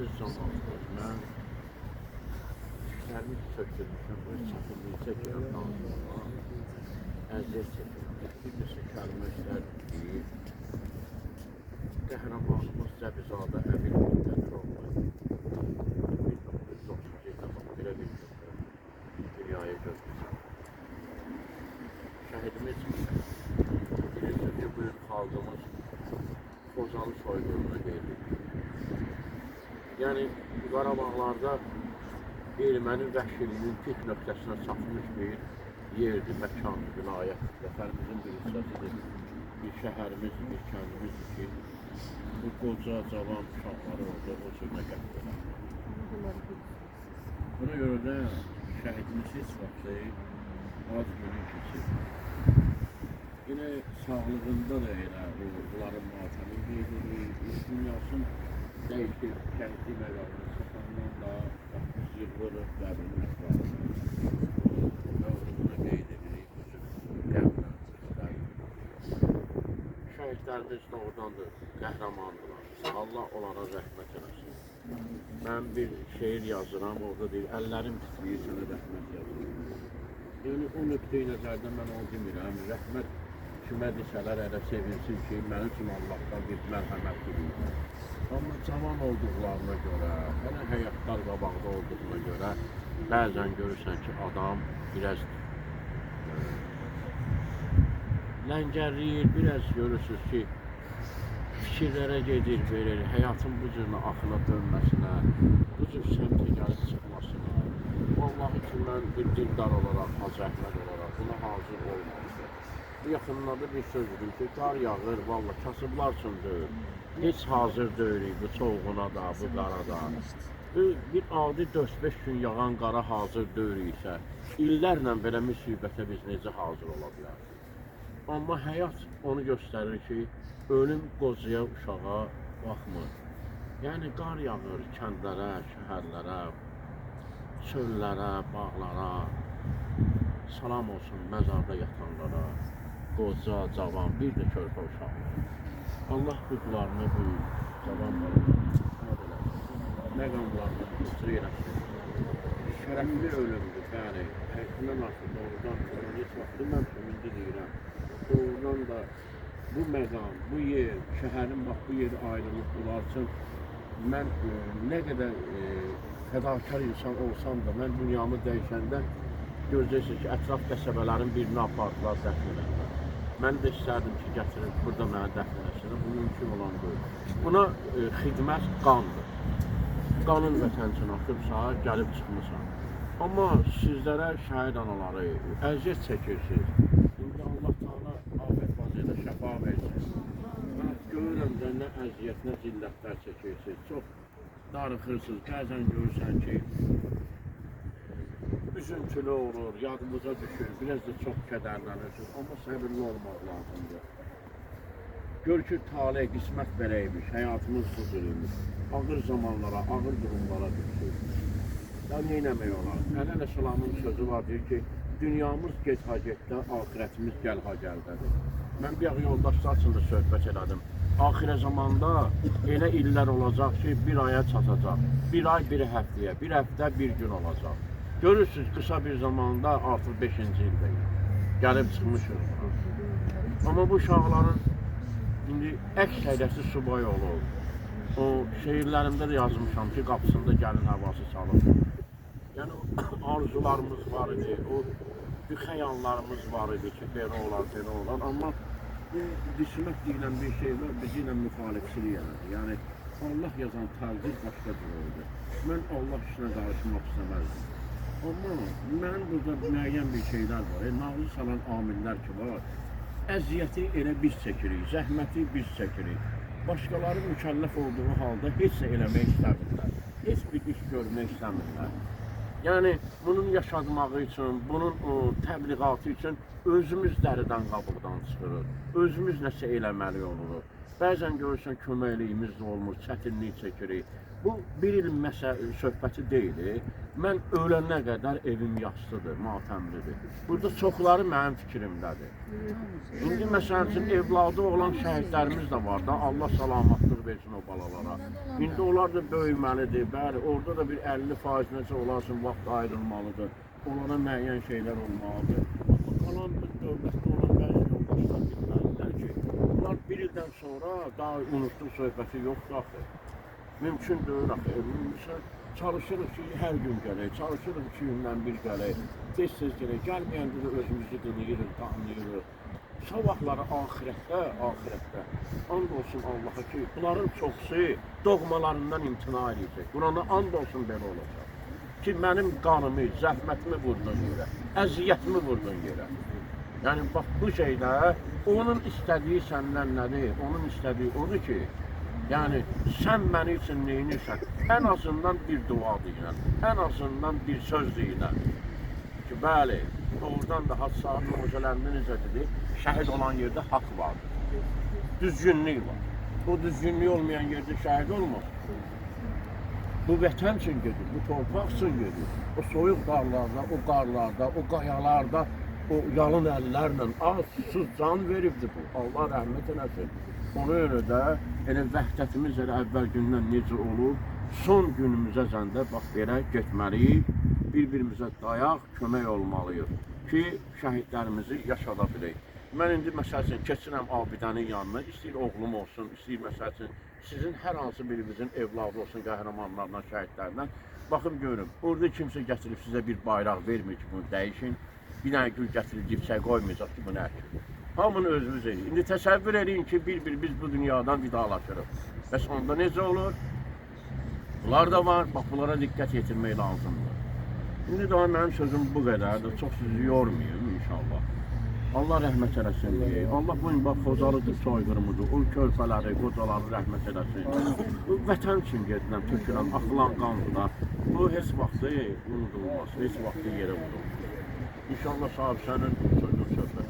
Aziz zamanlar, mən işlərimi söktürmüşəm, öz çətinliyi çəkirəm danışmağa, əziyyət çəkirəm. Bir neçə kəlmə istərdim ki, qəhrəmanımız Cəbizadə Əmin Müddətoğlu 1997-də bax belə bir gündə dünyaya götürmüşəm. Şəhidimiz bilirsiniz ki, bugün xalqımız Xocalı soyqırımına qeyd. Yəni, Qarabağlarda erməni vəhşiliyinin pik nöqtəsinə çatmış bir yerdir, məkandır, vilayətdir. Vətənimizin bir hissəsidir, bir şəhərimizdir, bir kəndimizdir ki, bu qoca, cavan uşaqları orada o sürmə gətirirlər. Buna görə də şəhidimiz heç vaxt az günü keçir. Yine sağlığında da elə onların matəmi qeyd edilir, dünyasının dəyişir, kəndi məqamını satandan da biz yığılırıq qəbrini var. Mövzusuna qeyd edirik, qəbrini. Şəhidlərimiz doğrudandır, qəhrəmandırlar. Allah onlara rəhmət eləsin. Mən bir şeir yazıram, orada deyir, əllərim titriyir, sənə rəhmət yazıram. Yəni, o nöqtəyi nəzərdə mən onu demirəm, rəhmət kimə desələr elə sevinsin ki, mənim üçün Allahdan bir mərhəmət diləyir. Amma cavan olduqlarına görə, hələ həyatlar qabaqda olduğuna görə bəzən görürsən ki, adam biraz ləngərliyir, biraz görürsünüz ki, fikirlərə gedir, verir, həyatın bu cürünə axına dönməsinə, bu cür səmtə gəlib çıxmasına. Vallahi ki, mən bir dildar olaraq, Hacı Əhməd olaraq buna hazır olmamışdır. Bu yaxınlarda bir söz dedim ki, qar yağır, valla kasıblar üçün deyil. Heç hazır deyilik bu soğuğuna da, bu qara da. Bir adi 4-5 gün yağan qara hazır deyiriksə, illərlə belə müsibətə biz necə hazır ola bilərik? Amma həyat onu göstərir ki, ölüm qocaya, uşağa baxmır. Yəni, qar yağır kəndlərə, şəhərlərə, çöllərə, bağlara, salam olsun məzarda yatanlara, qoca, cavan, bir də körpə uşaqlar. Allah qutlarını böyük, cavan balıqlarını məqamlarını uçur eləsin. Şərəfli ölümdür, bəli, həkimdən artıq doğrudan heç vaxt deməmişəm, indi deyirəm. Doğrudan da bu məqam, bu yer, şəhərin bax bu yeri ayrılıb bunlar üçün mən nə qədər fədakar insan olsam da, mən dünyamı dəyişəndə görəcəksiniz ki, ətraf qəsəbələrin birini apardılar, dəfn edələr. Mən də istərdim ki, gətirib burada mənə dəfn edəsinlər, bu mümkün olan deyil. Buna xidmət qandır. Qanın vətən üçün axıbsa, gəlib çıxmısan. Amma sizlərə şəhid anaları əziyyət çəkirsiniz. İndi Allah Teala afət vaziyədə şəfa versin. Mən görürəm də nə əziyyət, nə zillətlər çəkirsiniz. Çox darıxırsınız. Bəzən görürsən ki, üzüntülü olur, yadımıza düşür, biraz da çox kədərlənirsiniz. Amma səbirli olmaq lazımdır. Gör ki, talih, qismət beləymiş, həyatımız bu cürüymüş. Ağır zamanlara, ağır durumlara düşür. Ya neynəmək olar? Ələl Əsəlamın sözü var, deyir ki, dünyamız get-ha-getdə, ahirətimiz gəl-ha-gəldədir. Mən bir yoldaşlar üçün də söhbət elədim. Axirə zamanda elə illər olacaq ki, bir aya çatacaq. Bir ay, bir həftəyə, bir həftə, bir gün olacaq. Görürsünüz, qısa bir zamanda artıq 5-ci ildəyik. Gəlib çıxmışıq. Amma bu uşaqların indi əks hədəsi subay olur. O şeirlərimdə də yazmışam ki, qapısında gəlin havası çalır. Yəni, arzularımız var idi, o bir xəyallarımız var idi ki, belə olar, belə olar. Amma düşmət deyilən bir şey var, bizi ilə müxalifçilik elədi. Yəni, Allah yazan təqdir başqa bir oldu. Mən Allah işinə qarışmaq istəməzdim. Amma mənim burada müəyyən bir şeylər var, nağlı salan amillər ki var, əziyyəti elə biz çəkirik, zəhməti biz çəkirik. Başqaları mükəlləf olduğu halda heç nə eləmək istəmirlər, heç bir iş görmək istəmirlər. Yəni, bunun yaşadmağı üçün, bunun təbliğatı üçün özümüz dəridən qabıqdan çıxırıq, özümüz nəsə eləməli oluruq. Bəzən görürsən köməkliyimiz də olmur, çətinlik çəkirik. Bu bir il söhbəti deyil. Mən ölənə qədər evim yaşlıdır, matəmlidir. Burada çoxları mənim fikrimdədir. İndi məsəl üçün evladı olan şəhidlərimiz də var da, Allah salamatlıq rəhmətini versin o balalara. İndi onlar da böyüməlidir. Bəli, orada da bir 50% necə olarsın, vaxt ayrılmalıdır. Onlara müəyyən şeylər olmalıdır. Qalan dövlətdə olan bəzi yoldaşlar bilməlilər ki, bunlar bir ildən sonra daha unutduq söhbəti yoxdur axı. Mümkün deyil axı. Çalışırıq ki, hər gün gələk, çalışırıq 2 gündən bir gələk, tez-tez gələk, gəlməyəndə də özümüzü qınayırıq, tanıyırıq. Sabahları ahirətdə, and olsun Allaha ki, bunların çoxsu doğmalarından imtina edəcək. Qurana and olsun belə olacaq. Ki, mənim qanımı, zəhmətimi vurdun yerə, əziyyətimi vurdun yerə. Yəni, bax, bu şeydə onun istədiyi səndən nədir? Onun istədiyi odur ki, yəni, sən məni üçün neyinirsən? Ən azından bir dua deyilən, ən azından bir söz deyilən. Ki, bəli, doğrudan da Saad Nuruzələrində necə dedi? Şəhid olan yerdə haqq vardır. Düzgünlük var. O düzgünlük olmayan yerdə şəhid olmaz. Bu vətən üçün gedir, bu torpaq üçün gedir. O soyuq dağlarda, o qarlarda, o qayalarda, o yalın əllərlə az, susuz can veribdir bu. Allah rəhmət eləsin. Ona görə də elə vəhdətimiz elə əvvəl gündən necə olub, son günümüzə zəndə bax belə getməliyik, bir-birimizə dayaq, kömək olmalıyıq ki, şəhidlərimizi yaşada bilək. Mən indi məsəl üçün keçirəm abidənin yanına, istəyir oğlum olsun, istəyir məsəl üçün sizin hər hansı birimizin evladı olsun qəhrəmanlarından, şəhidlərdən. Baxın görün, orada kimsə gətirib sizə bir bayraq vermir ki, bunu dəyişin. Bir dənə gül gətirib dipçək qoymayacaq ki, bunu əkin. Hamını özünüz edin. İndi təsəvvür edin ki, bir-bir biz bu dünyadan vidalaşırıq. Bəs onda necə olur? Bunlar da var, bax bunlara diqqət yetirmək lazımdır. İndi daha mənim sözüm bu qədərdir, çox sizi yormayayım inşallah. Allah rəhmət eləsin. Allah bu bax Xocalıdır, soyqırımıdır, o körpələri, qocaları rəhmət eləsin. Bu vətən üçün gedilən, tökülən, axılan qandır da. Bu heç vaxtı unudulmaz, heç vaxtı yerə vurulmaz. İnşallah sahib sənin sözün söhbət.